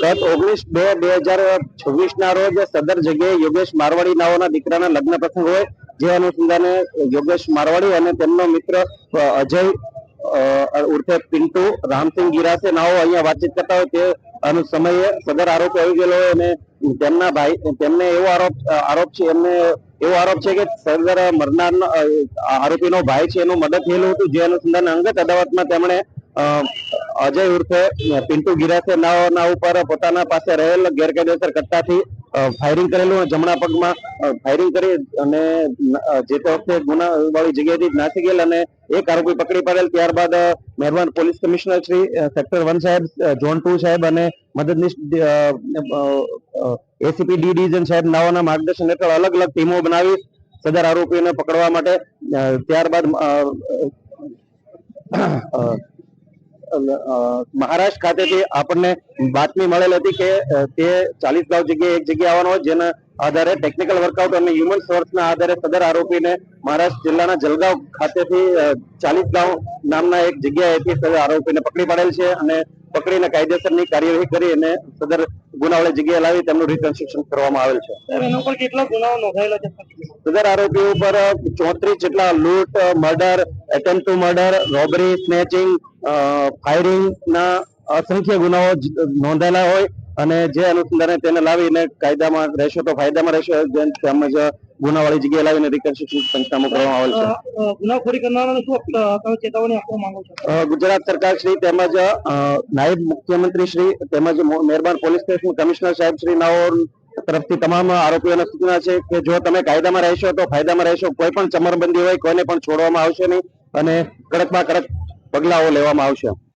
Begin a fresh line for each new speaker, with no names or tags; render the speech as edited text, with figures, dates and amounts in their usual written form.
ગત 19/2/2026 ના રોજ સદર જગ્યાએ યોગેશ મારવાડી નાઓના દીકરાના લગ્ન પ્રસંગ હોય, જે અનુસંધાને યોગેશ મારવાડી અને તેમનો મિત્ર અજય ઉર્ફે પિન્ટુ રામસિંહ ગિરાસે નાઓ અહીંયા વાતચીત કરતા હોય તે સમયે સદર આરોપ આવી ગયેલો હોય અને તેમના ભાઈ તેમને એવો આરોપ છે કે સદર મરનાર આરોપીનો ભાઈ છે એનું મદદ થયેલું હતું, જે અનુસંધાને અંગત અદાવતમાં તેમણે અજય ઉર્ફે પિન્ટુ ગિરાસે નાઓના ઉપર પોતાના પાસે રહેલ ગેરકાયદેસર કટ્ટાથી ફાયરિંગ કરેલું, જમણા પગમાં ફાયરિંગ કરી અને જે તે વખતે ગુનાવાળી જગ્યાએથી નાસી ગયેલ અને એક આરોપી પકડી પાડેલ. ત્યારબાદ મહેરબાન પોલીસ કમિશનર શ્રી સેક્ટર 1 સાહેબ, ઝોન 2 સાહેબ અને મદદનીશ એસીપી ડી ડિવિઝન સાહેબ નાઓના માર્ગદર્શન હેઠળ અલગ અલગ ટીમો બનાવી સદર આરોપીઓને પકડવા માટે ત્યારબાદ મહારાષ્ટ્ર ખાતેથી આપણને બાતમી મળેલ હતી કે તે 40 ગાંવ જગ્યાએ એક જગ્યા આવવાનો હોય, જેના આધારે ટેકનિકલ વર્કઆઉટ અને હ્યુમન સોર્સના આધારે સદર આરોપીને મહારાષ્ટ્ર જિલ્લાના જલગાંવ ખાતેથી 40 ગાંવ નામના એક જગ્યાએથી સદર આરોપીને પકડી પાડેલ છે અને પકડીને કાયદેસરની કાર્યવાહી કરી અને સદર ગુનાવાળી જગ્યાએ લાવી તેમનું રિકન્સ્ટ્રક્શન કરવામાં આવેલ છે. એના ઉપર કેટલા ગુનાઓ નોંધાયેલા છે? સદર આરોપીઓ ઉપર 34 જેટલા લૂંટ, murder, attempt two murder, robbery, snatching, firing ના અસંખ્ય ગુનાઓ નોંધાયેલા હોય અને જે અનુસંધાને તેને લાવીને કાયદામાં રહેશો તો ફાયદામાં રહેશો તેમજ ગુનાવાળી જગ્યાએ લાવીને રિકન્સ્ટ્રક્શન પંચનામું કરવામાં આવેલ છે. ગુનાખોરી કરનારાને શું તમે ચેતવણી આપવા માંગો છો? ગુજરાત સરકાર શ્રી તેમજ નાયબ મુખ્યમંત્રી શ્રી તેમજ મહેરબાન પોલીસ સ્ટેશન કમિશનર સાહેબ શ્રી નાઓ તરફથી તમામ આરોપીઓને સૂચના છે કે જો તમે કાયદામાં રહેશો તો ફાયદામાં રહેશો, કોઈ પણ ચમરબંધી હોય કોઈને પણ છોડવામાં આવશે નહીં અને કડકમાં કડક પગલાઓ લેવામાં આવશે.